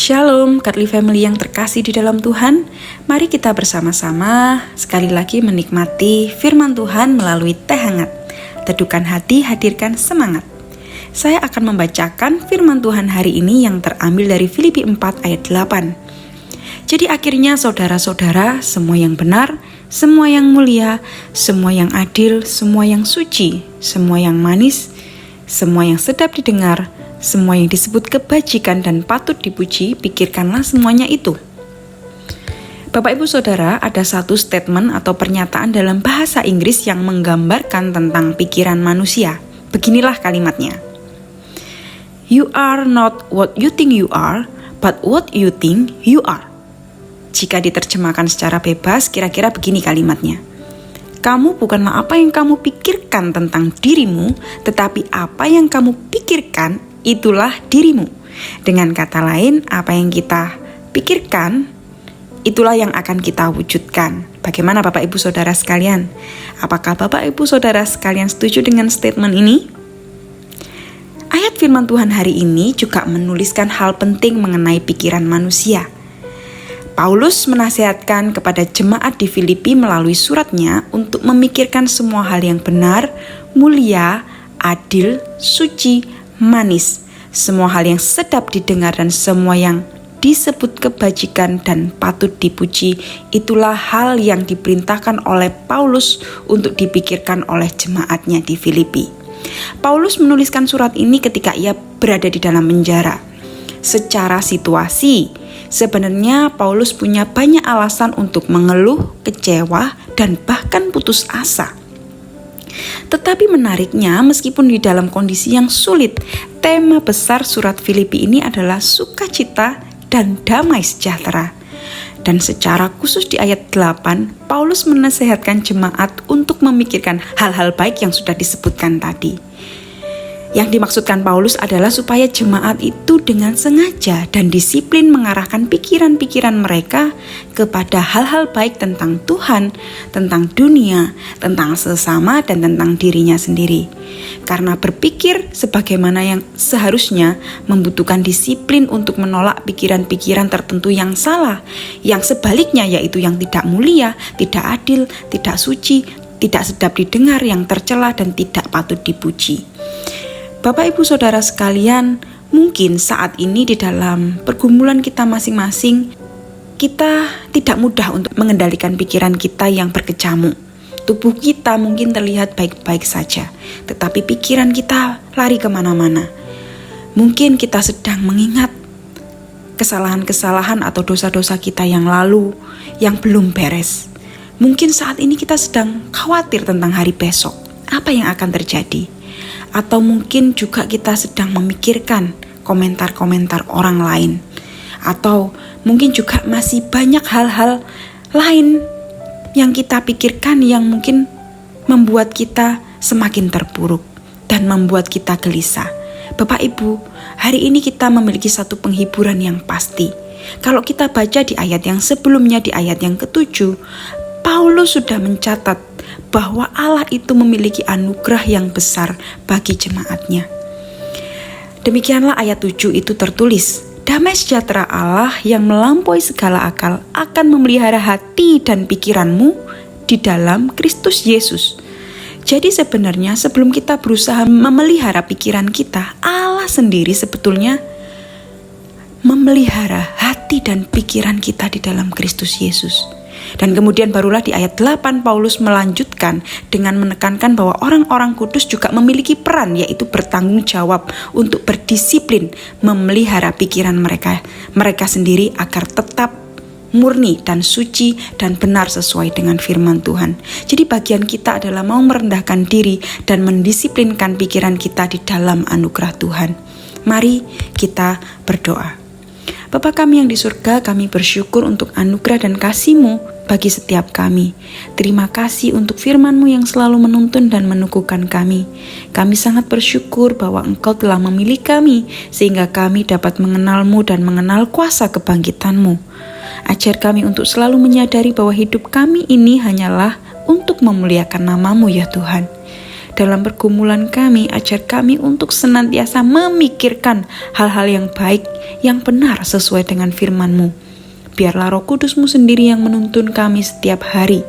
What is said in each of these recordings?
Shalom, Kartli Family yang terkasih di dalam Tuhan. Mari kita bersama-sama sekali lagi menikmati firman Tuhan melalui teh hangat. Teduhkan hati, hadirkan semangat. Saya akan membacakan firman Tuhan hari ini yang terambil dari Filipi 4 ayat 8. Jadi akhirnya saudara-saudara, semua yang benar, semua yang mulia, semua yang adil, semua yang suci, semua yang manis, semua yang sedap didengar, semua yang disebut kebajikan dan patut dipuji, pikirkanlah semuanya itu. Bapak Ibu Saudara, ada satu statement atau pernyataan dalam bahasa Inggris yang menggambarkan tentang pikiran manusia. Beginilah kalimatnya. You are not what you think you are, but what you think you are. Jika diterjemahkan secara bebas, kira-kira begini kalimatnya. Kamu bukanlah apa yang kamu pikirkan tentang dirimu, tetapi apa yang kamu pikirkan itulah dirimu. Dengan kata lain, apa yang kita pikirkan, itulah yang akan kita wujudkan. Bagaimana Bapak Ibu Saudara sekalian? Apakah Bapak Ibu Saudara sekalian setuju dengan statement ini? Ayat firman Tuhan hari ini juga menuliskan hal penting mengenai pikiran manusia. Paulus menasihatkan kepada jemaat di Filipi melalui suratnya untuk memikirkan semua hal yang benar, mulia, adil, suci, manis, semua hal yang sedap didengar dan semua yang disebut kebajikan dan patut dipuji. Itulah hal yang diperintahkan oleh Paulus untuk dipikirkan oleh jemaatnya di Filipi. Paulus menuliskan surat ini ketika ia berada di dalam penjara. Secara situasi, sebenarnya Paulus punya banyak alasan untuk mengeluh, kecewa, dan bahkan putus asa. Tetapi menariknya, meskipun di dalam kondisi yang sulit, tema besar surat Filipi ini adalah sukacita dan damai sejahtera. Dan secara khusus di ayat 8, Paulus menasihatkan jemaat untuk memikirkan hal-hal baik yang sudah disebutkan tadi. Yang dimaksudkan Paulus adalah supaya jemaat itu dengan sengaja dan disiplin mengarahkan pikiran-pikiran mereka kepada hal-hal baik tentang Tuhan, tentang dunia, tentang sesama, dan tentang dirinya sendiri. Karena berpikir sebagaimana yang seharusnya membutuhkan disiplin untuk menolak pikiran-pikiran tertentu yang salah, yang sebaliknya yaitu yang tidak mulia, tidak adil, tidak suci, tidak sedap didengar, yang tercela, dan tidak patut dipuji. Bapak Ibu Saudara sekalian, mungkin saat ini di dalam pergumulan kita masing-masing, kita tidak mudah untuk mengendalikan pikiran kita yang berkecamuk. Tubuh kita mungkin terlihat baik-baik saja, tetapi pikiran kita lari kemana-mana. Mungkin kita sedang mengingat kesalahan-kesalahan atau dosa-dosa kita yang lalu, yang belum beres. Mungkin saat ini kita sedang khawatir tentang hari besok, apa yang akan terjadi. Atau mungkin juga kita sedang memikirkan komentar-komentar orang lain. Atau mungkin juga masih banyak hal-hal lain yang kita pikirkan yang mungkin membuat kita semakin terpuruk dan membuat kita gelisah. Bapak Ibu, hari ini kita memiliki satu penghiburan yang pasti. Kalau kita baca di ayat yang sebelumnya, di ayat yang ke-7, Paulus sudah mencatat bahwa Allah itu memiliki anugerah yang besar bagi jemaatnya. Demikianlah ayat 7 itu tertulis, damai sejahtera Allah yang melampaui segala akal akan memelihara hati dan pikiranmu di dalam Kristus Yesus. Jadi sebenarnya sebelum kita berusaha memelihara pikiran kita, Allah sendiri sebetulnya memelihara hati dan pikiran kita di dalam Kristus Yesus. Dan kemudian barulah di ayat 8 Paulus melanjutkan dengan menekankan bahwa orang-orang kudus juga memiliki peran, yaitu bertanggung jawab untuk berdisiplin memelihara pikiran mereka sendiri agar tetap murni dan suci dan benar sesuai dengan firman Tuhan. Jadi bagian kita adalah mau merendahkan diri dan mendisiplinkan pikiran kita di dalam anugerah Tuhan. Mari kita berdoa. Bapa kami yang di surga, kami bersyukur untuk anugerah dan kasih-Mu bagi setiap kami. Terima kasih untuk firman-Mu yang selalu menuntun dan meneguhkan kami. Kami sangat bersyukur bahwa Engkau telah memilih kami, sehingga kami dapat mengenal-Mu dan mengenal kuasa kebangkitan-Mu. Ajar kami untuk selalu menyadari bahwa hidup kami ini hanyalah untuk memuliakan nama-Mu ya Tuhan. dalam pergumulan kami, ajar kami untuk senantiasa memikirkan hal-hal yang baik, yang benar sesuai dengan firman-Mu. Biarlah Roh Kudus-Mu sendiri yang menuntun kami setiap hari,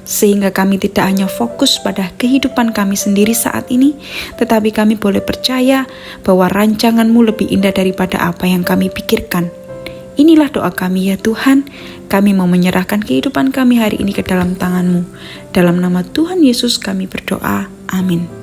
sehingga kami tidak hanya fokus pada kehidupan kami sendiri saat ini, tetapi kami boleh percaya bahwa rancangan-Mu lebih indah daripada apa yang kami pikirkan. Inilah doa kami ya Tuhan, kami mau menyerahkan kehidupan kami hari ini ke dalam tangan-Mu. Dalam nama Tuhan Yesus kami berdoa, amin.